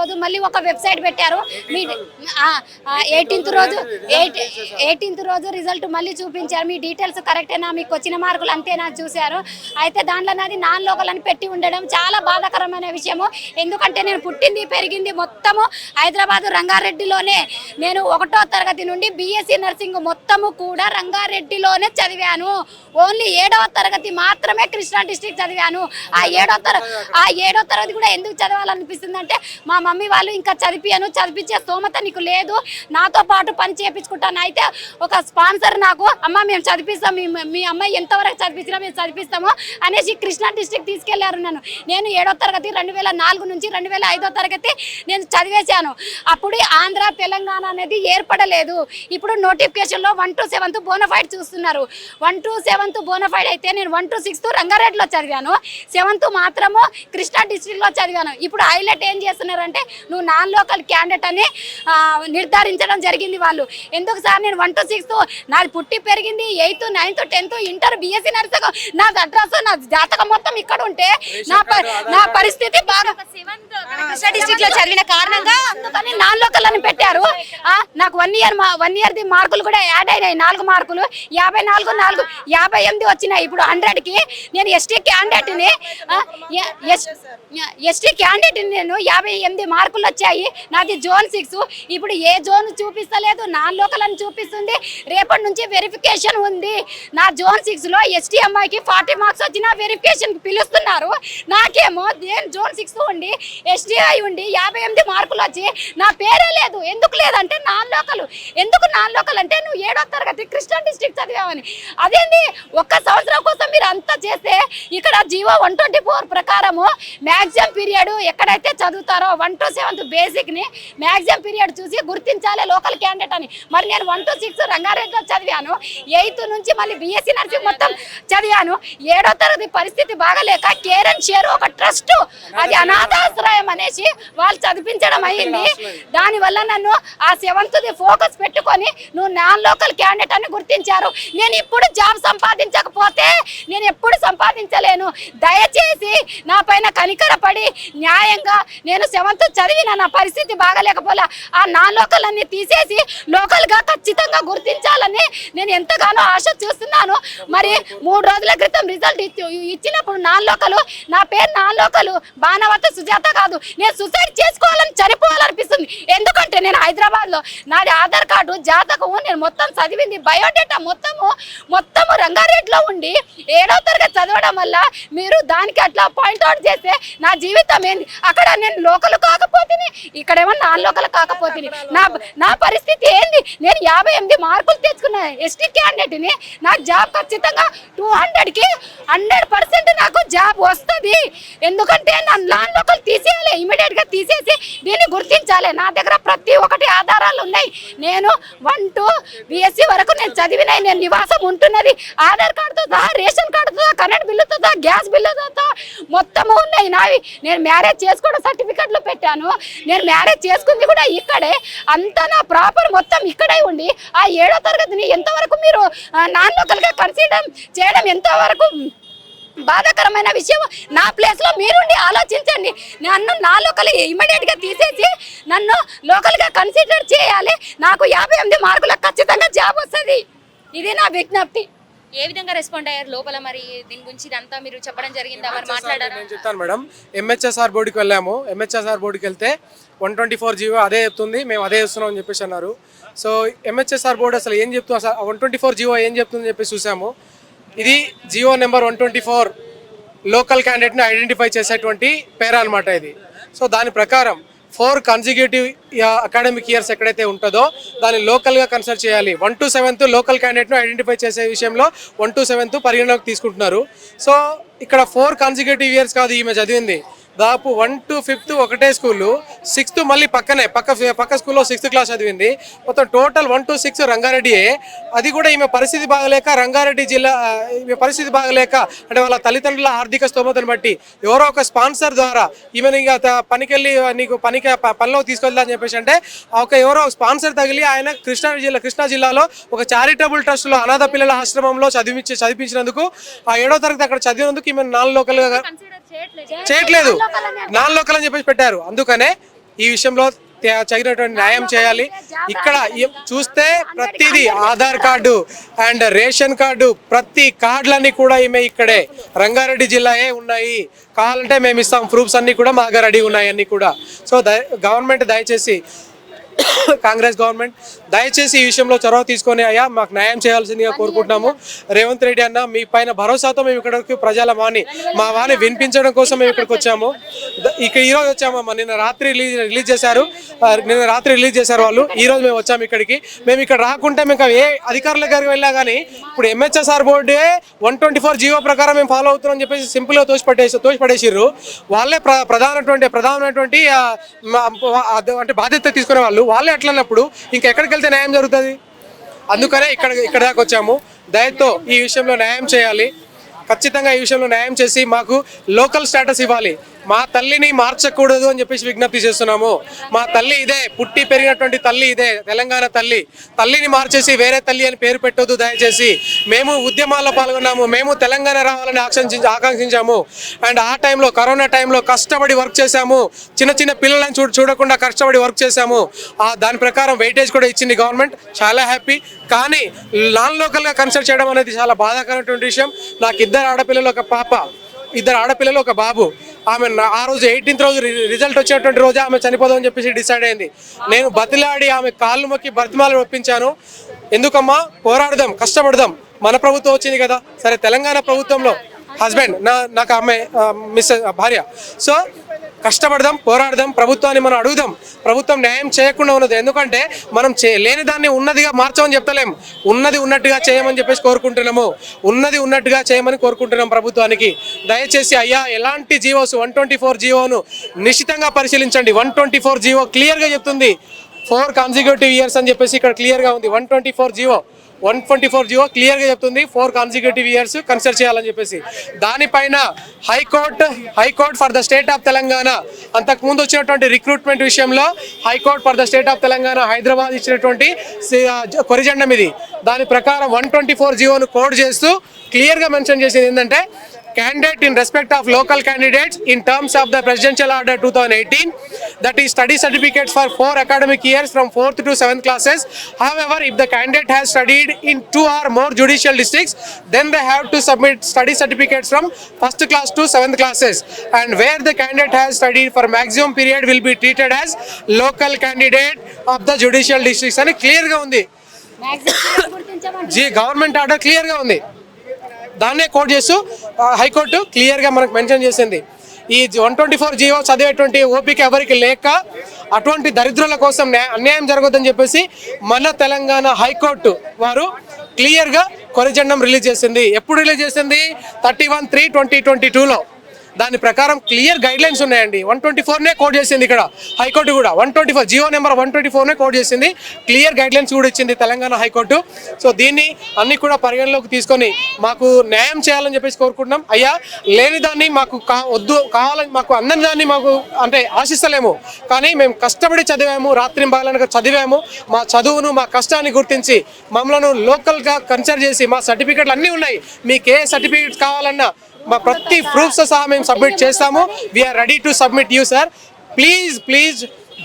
రోజు మళ్ళీ ఒక వెబ్సైట్ పెట్టారు. 18th రోజు రిజల్ట్ మళ్ళీ చూపించారు. మీ డీటెయిల్స్ కరెక్టేనా, మీకు వచ్చిన మార్కులు అంతేనా చూశారు. అయితే దాంట్లో నాది నాన్ లోకల్ అని పెట్టి ఉండడం చాలా బాధాకరమైన విషయము. ఎందుకంటే నేను పుట్టింది పెరిగింది మొత్తము హైదరాబాద్ రంగారెడ్డిలోనే. నేను 1వ తరగతి నుండి బీఎస్సీ నర్సింగ్ మొత్తము కూడా రంగారెడ్డిలోనే చదివాను. ఓన్లీ 7వ తరగతి మాత్రమే కృష్ణా డిస్ట్రిక్ట్ చదివాను. ఆ 7వ తరగతి కూడా ఎందుకు చదవాలనిపిస్తుంది అంటే మా మమ్మీ వాళ్ళు ఇంకా చదివించే స్తోమత నీకు లేదు, నాతో పాటు పని చేయించుకుంటాను. అయితే ఒక స్పాన్సర్ నాకు అమ్మ మేము చదివిస్తాం, మీ అమ్మాయి ఎంతవరకు చదివించినా మేము చదివిస్తాము అనేసి కృష్ణా డిస్ట్రిక్ట్ తీసుకెళ్లారు. నేను 7వ తరగతి 2004 నుంచి 2005వ తరగతి నేను చదివేశాను. అప్పుడు ఆంధ్ర తెలంగాణ అనేది ఏర్పడలేదు. ఇప్పుడు నోటిఫికేషన్లో 1 to 7th బోనఫైడ్ చూస్తున్నారు. 1 to 7th బోనఫైడ్ అయితే నేను 1 to 6th రంగారెడ్డిలో చదివాను, 7th మాత్రము కృష్ణా డిస్ట్రిక్ట్లో చదివాను. ఇప్పుడు హైలైట్ ఏం చేస్తున్నారంటే నువ్వు నాన్ లోకల్ క్యాండిడేట్ అని నిర్ధారించడం జరిగింది వాళ్ళు. ఎందుకు సార్ నేను 1 to 6th నాది పుట్టి పెరిగింది 8th 9th 10th inter BSc nursing నా అడ్రస్ నా జాతకం మొత్తం ఇక్కడ ఉంటే నా పరిస్థితి బాగా కృష్ణా డిస్ట్రిక్ట్ లో చదివిన కారణంగా అందుకని నాన్ లోకల్ అని పెట్టారు. నాకు 1 year ది మార్కులు కూడా యాడ్ అయినాయి. 4 మార్కులు 54 58 వచ్చినాయి. ఇప్పుడు 100కి నేను ఎస్టీ క్యాండిడేట్ని నేను 58 మార్కులు వచ్చాయి. నాది జోన్ 6. ఇప్పుడు ఏ జోన్ చూపిస్తలేదు, నాన్ లోకల్ అని చూపిస్తుంది. రేపటి నుంచి వెరిఫికేషన్ ఉంది. నా జోన్ 6లో ఎస్టీ అమ్మాయికి 40 మార్క్స్ వచ్చినా వెరిఫికేషన్కి పిలుస్తున్నారు. నాకేమో జోన్ 6 ఉండి ఎస్టీ అయి ఉండి 58 మార్కులు వచ్చి నా పేరే లేదు. ఎందుకు లేదంటే నాన్ లోకల్. ఎందుకు నాన్ లోకల్ అంటే నువ్వు 7వ తరగతి కృష్ణా డిస్ట్రిక్ట్ చదివామని. అదేంది ఒక్క సంవత్సరం కోసం మీరు అంతా చేస్తే ఇక్కడ జీవో 124 ప్రకారము మ్యాక్సిమం పీరియడ్ ఎక్కడైతే చదువుతారో 1 to 7th బేసిక్ని మ్యాక్సిమం పీరియడ్ చూసి గుర్తించాలి లోకల్ క్యాండిడేట్ అని. మరి నేను 1 to 6 రంగారెడ్డిలో చదివాను. 8th నుంచి మళ్ళీ బీఎస్సీ నర్సింగ్ మొత్తం చదివాను. 7వ తరగతి పరిస్థితి బాగలేక కేర్ అండ్ షేర్ ఒక ట్రస్ట్, అది అనాథాశ్రయం అనేసి వాళ్ళు చదివించడం అయింది. దానివల్ల నన్ను ఆ 7th ఫోకస్ పెట్టుకొని నువ్వు నాన్ లోకల్ క్యాండిడేట్ అని గుర్తించారు. నేను ఇప్పుడు జాబ్ సంపాదించకపోతే నేను ఎప్పుడు సంపాదించలేను. దయచేసి నా పైన కనికరపడి న్యాయంగా నేను 7th చదివిన నా పరిస్థితి బాగలేకపోలే ఆ నాన్ లోకల్ అన్ని తీసేసి లోకల్గా ఖచ్చితంగా గుర్తించాలని నేను ఎంతగానో ఆశ చూస్తున్నాను. మరి 3 రోజుల క్రితం రిజల్ట్ ఇచ్చినప్పుడు నాన్ లోకల్, నా పేరు నాన్ లోకల్ బాణవతి సుజాత కాదు. నేను సూసైడ్ చేసుకోవాలని చనిపోవాలనిపిస్తుంది. ఎందుకంటే నేను హైదరాబాద్లో నాది ఆధార్ కార్డు జాతకం నేను మొత్తం చదివింది బయోడేటా మొత్తము రంగారెడ్డిలో ఉండి 7వ తరగతి చదవడం వల్ల మీరు దానికి అట్లా పాయింట్అవుట్ చేస్తే నా జీవితం ఏంది. అక్కడ నేను లోకల్ కాకపోతే ఇక్కడేమో నాన్ లోకల్ కాకపోతే నా పరిస్థితి ఏంది. నేను 58 మార్కులు తెచ్చుకున్న ఎస్టీ క్యాండిడేట్ని నాకు జాబ్ ఖచ్చితంగా 200కి 100% నాకు జాబ్ వస్తుంది. ఎందుకంటే నా నాన్ లోకల్ తీసేయాలి, ఇమీడియట్గా తీసేసి దీన్ని గుర్తించాలి. నా దగ్గర ప్రతి ఒక్కటి ఆధారాలు ఉన్నాయి. నేను 1 to బీఎస్సీ వరకు నేను చదివినాయి, నేను నివాసం ఉంటున్నది ఆధార్ కార్డుతో సహా, రేషన్ కార్డుతో సహా, కరెంట్ బిల్లుతో సహా, గ్యాస్ బిల్లుతో సహా మొత్తము ఉన్నాయి నావి. నేను మ్యారేజ్ చేసుకోవడం సర్టిఫికెట్లు పెట్టాను. నేను మ్యారేజ్ చేసుకుంది కూడా ఇక్కడే. అంతా నా ప్రాపర్ మొత్తం ఇక్కడే ఉండి ఆ 7వ తరగతిని ఎంతవరకు మీరు నాన్ లోకల్గా కన్సిడర్ చేయడం ఎంతవరకు బాధాకరమైన విషయం. నా ప్లేస్లో మీరుండి ఆలోచించండి. నన్ను నా లోకల్ ఇమీడియట్గా తీసేసి నన్ను లోకల్గా కన్సిడర్ చేయాలి. నాకు 58 మార్కులకు ఖచ్చితంగా జాబ్ వస్తుంది. ఇది నా విజ్ఞప్తి. ఏ విధంగా రెస్పాండ్ అయ్యారు లోపల? మరి దీని గురించి ఇదంతా మీరు చెప్పడం జరిగిందా, మరి మాట్లాడారు? నేను చెప్తాను మేడం. MHSR బోర్డుకి వెళ్ళాము. MHSR బోర్డుకి వెళ్తే 124 జీవో అదే చెప్తుంది, మేము అదే చేస్తున్నాం అని చెప్పేసి అన్నారు. సో MHSR బోర్డు అసలు ఏం చెప్తుంది, అసలు 124 జీవో ఏం చెప్తుందని చెప్పేసి చూసాము. ఇది జియో నెంబర్ 124 లోకల్ క్యాండిడేట్ని ఐడెంటిఫై చేసేటువంటి పేరా అనమాట ఇది. సో దాని ప్రకారం 4 కన్సిక్యూటివ్ అకాడమిక్ ఇయర్స్ ఎక్కడైతే ఉంటుందో దాన్ని లోకల్గా కన్సిడర్ చేయాలి. 1 to 7th లోకల్ క్యాండిడేట్ను ఐడెంటిఫై చేసే విషయంలో 1 to 7th పరిగణలోకి తీసుకుంటున్నారు. సో ఇక్కడ 4 కన్సిక్యూటివ్ ఇయర్స్ కాదు ఈమె చదివింది, దాదాపు 1 to 5th ఒకటే స్కూలు, 6th మళ్ళీ పక్క స్కూల్లో 6th క్లాస్ చదివింది. మొత్తం టోటల్ 1 to 6 రంగారెడ్డియే. అది కూడా ఈమె పరిస్థితి బాగలేక, రంగారెడ్డి జిల్లా ఈమె పరిస్థితి బాగలేక అంటే వాళ్ళ తల్లిదండ్రుల ఆర్థిక స్తోమతను బట్టి ఎవరో ఒక స్పాన్సర్ ద్వారా ఈమెను ఇంకా పనికెళ్ళి నీకు పనిలో తీసుకెళ్తా అని చెప్పేసి అంటే ఎవరో స్పాన్సర్ తగిలి ఆయన కృష్ణా జిల్లాలో ఒక చారిటబుల్ ట్రస్ట్లో అనాథ పిల్లల ఆశ్రమంలో చదివించినందుకు ఆ 7వ తరగతి అక్కడ చదివినందుకు ఈమె నాన్ లోకల్గా చేయట్లేదు, నాన్ లోకల్ అని చెప్పేసి పెట్టారు. అందుకనే ఈ విషయంలో తగినటువంటి న్యాయం చేయాలి. ఇక్కడ చూస్తే ప్రతిదీ Aadhaar card and ration card ప్రతి కార్డులన్నీ కూడా ఈమె ఇక్కడే రంగారెడ్డి జిల్లాయే ఉన్నాయి. కావాలంటే మేము ఇస్తాం, ప్రూఫ్స్ అన్నీ కూడా మా దగ్గర రెడీ ఉన్నాయి అన్నీ కూడా. సో గవర్నమెంట్ దయచేసి కాంగ్రెస్ గవర్నమెంట్ దయచేసి ఈ విషయంలో చొరవ తీసుకొని అయ్యా మాకు న్యాయం చేయాల్సిందిగా కోరుకుంటున్నాము. రేవంత్ రెడ్డి అన్న మీ పైన భరోసాతో మేము ఇక్కడికి ప్రజల మా వాణి వినిపించడం కోసం మేము ఇక్కడికి వచ్చాము. ఈరోజు వచ్చామమ్మా. నిన్న రాత్రి రిలీజ్ చేశారు వాళ్ళు. ఈరోజు మేము వచ్చాము ఇక్కడికి. మేము ఇక్కడ రాకుంటే మేము ఏ అధికారుల దగ్గరికి వెళ్ళా కానీ ఇప్పుడు ఎంహెచ్ఎస్ఆర్ బోర్డే 124 జీవో ప్రకారం మేము ఫాలో అవుతున్నాం అని చెప్పేసి సింపుల్గా తోసిపడేసిర్రు. వాళ్ళే ప్రధానమైనటువంటి అంటే బాధ్యత తీసుకునే వాళ్ళే అట్లన్నప్పుడు ఇంకెక్కడికి వెళ్తే న్యాయం జరుగుతుంది? అందుకనే ఇక్కడ దాకా వచ్చాము. దయతో ఈ విషయంలో న్యాయం చేయాలి. ఖచ్చితంగా ఈ విషయంలో న్యాయం చేసి మాకు లోకల్ స్టేటస్ ఇవ్వాలి. మా తల్లిని మార్చకూడదు అని చెప్పేసి విజ్ఞప్తి చేస్తున్నాము. మా తల్లి ఇదే, పుట్టి పెరిగినటువంటి తల్లి ఇదే, తెలంగాణ తల్లిని మార్చేసి వేరే తల్లి అని పేరు పెట్టొద్దు దయచేసి. మేము ఉద్యమాల్లో పాల్గొన్నాము, మేము తెలంగాణ రావాలని ఆకాంక్షించాము. అండ్ ఆ టైంలో కరోనా టైంలో కష్టపడి వర్క్ చేశాము. చిన్న పిల్లలను చూడకుండా కష్టపడి వర్క్ చేశాము. దాని ప్రకారం వెయిటేజ్ కూడా ఇచ్చింది గవర్నమెంట్. చాలా హ్యాపీ. కానీ నాన్ లోకల్గా కన్సిడర్ చేయడం అనేది చాలా బాధాకరమైనటువంటి విషయం. నాకు 2 ఆడపిల్లలు, ఒక పాప, 2 ఆడపిల్లలు, ఒక బాబు. ఆమె ఆ రోజు 18th రోజు రిజల్ట్ వచ్చినటువంటి రోజు ఆమె చనిపోదామని చెప్పేసి డిసైడ్ అయింది. నేను బతిలాడి ఆమె కాళ్ళు మొక్కి బ్రతిమాలు ఒప్పించాను. ఎందుకమ్మా, పోరాడదాం, కష్టపడదాం, మన ప్రభుత్వం వచ్చింది కదా. సరే, తెలంగాణ ప్రభుత్వంలో హస్బెండ్ నాకు అమ్మాయి భార్య. సో కష్టపడదాం, పోరాడదాం, ప్రభుత్వాన్ని మనం అడుగుదాం. ప్రభుత్వం న్యాయం చేయకుండా ఉన్నది. ఎందుకంటే మనం లేని దాన్ని ఉన్నదిగా మార్చమని చెప్తలేం, ఉన్నది ఉన్నట్టుగా చేయమని చెప్పేసి కోరుకుంటున్నాము. ఉన్నది ఉన్నట్టుగా చేయమని కోరుకుంటున్నాం ప్రభుత్వానికి. దయచేసి అయ్యా ఎలాంటి జీవోస్ 124 జీవోను నిశ్చితంగా పరిశీలించండి. 124 జీవో క్లియర్గా చెప్తుంది 4 consecutive years అని చెప్పేసి ఇక్కడ క్లియర్గా ఉంది. 124 జీవో క్లియర్గా చెప్తుంది 4 consecutive years కన్సిడర్ చేయాలని చెప్పేసి. దానిపైన high court for the state of Telangana అంతకుముందు వచ్చినటువంటి రిక్రూట్మెంట్ విషయంలో high court for the state of Telangana Hyderabad ఇచ్చినటువంటి కొరిజెండం ఇది. దాని ప్రకారం 124 జీవోను కోడ్ చేస్తూ క్లియర్గా మెన్షన్ చేసేది ఏంటంటే, candidate in respect of local candidates in terms of the presidential order 2018, that is study certificates for 4 academic years from 4th to 7th classes. However, if the candidate has studied in 2 or more judicial districts, then they have to submit study certificates from 1st class to 7th classes, and where the candidate has studied for maximum period will be treated as local candidate of the judicial districts అని clear గా ఉంది. Government order clear గా ఉంది. దాన్నే coat చేస్తూ high court క్లియర్గా మనకు mention చేసింది. ఈ 124 జీవో చదివేటువంటి ఓపిక ఎవరికి లేక అటువంటి దరిద్రుల కోసం అన్యాయం జరగొద్దని చెప్పేసి మన తెలంగాణ హైకోర్టు వారు క్లియర్గా కొరిజెండం రిలీజ్ చేసింది. ఎప్పుడు రిలీజ్ చేసింది? 31/3/2022లో. దాని ప్రకారం క్లియర్ గైడ్ లైన్స్ ఉన్నాయండి. 124నే కోడ్ చేసింది ఇక్కడ హైకోర్టు కూడా. 124 జీవో నెంబర్ 124నే కోడ్ చేసింది. క్లియర్ గైడ్ లైన్స్ కూడా ఇచ్చింది తెలంగాణ హైకోర్టు. సో దీన్ని అన్ని కూడా పరిగణలోకి తీసుకొని మాకు న్యాయం చేయాలని చెప్పేసి కోరుకుంటున్నాం. అయ్యా లేని దాన్ని మాకు వద్దు, కావాలని మాకు అందని దాన్ని మాకు అంటే ఆశిస్తలేము. కానీ మేము కష్టపడి చదివాము, రాత్రి బాగా చదివాము. మా చదువును, మా కష్టాన్ని గుర్తించి మమ్మల్ని లోకల్గా కన్సిడర్ చేసి మా సర్టిఫికెట్లు అన్నీ ఉన్నాయి. మీకు ఏ సర్టిఫికెట్స్ కావాలన్నా మా ప్రతి ప్రూఫ్స్ సహా మేము సబ్మిట్ చేస్తాము. We are ready to submit you sir. Please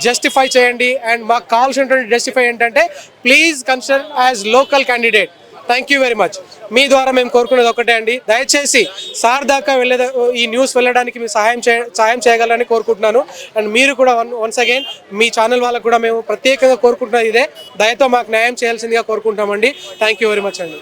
justify చేయండి. అండ్ మాకు కావాల్సినటువంటి జస్టిఫై ఏంటంటే, please consider as local candidate. Thank you very much. మీ ద్వారా మేము కోరుకునేది ఒకటే అండి, దయచేసి సార్ దాకా ఈ న్యూస్ వెళ్ళడానికి మీరు సహాయం చేయగలరని కోరుకుంటున్నాను. అండ్ మీరు కూడా వన్స్ అగైన్ మీ ఛానల్ వాళ్ళకు కూడా మేము ప్రత్యేకంగా కోరుకుంటున్నది ఇదే, దయతో మాకు న్యాయం చేయాల్సిందిగా కోరుకుంటామండి. థ్యాంక్ యూ వెరీ మచ్ అండి.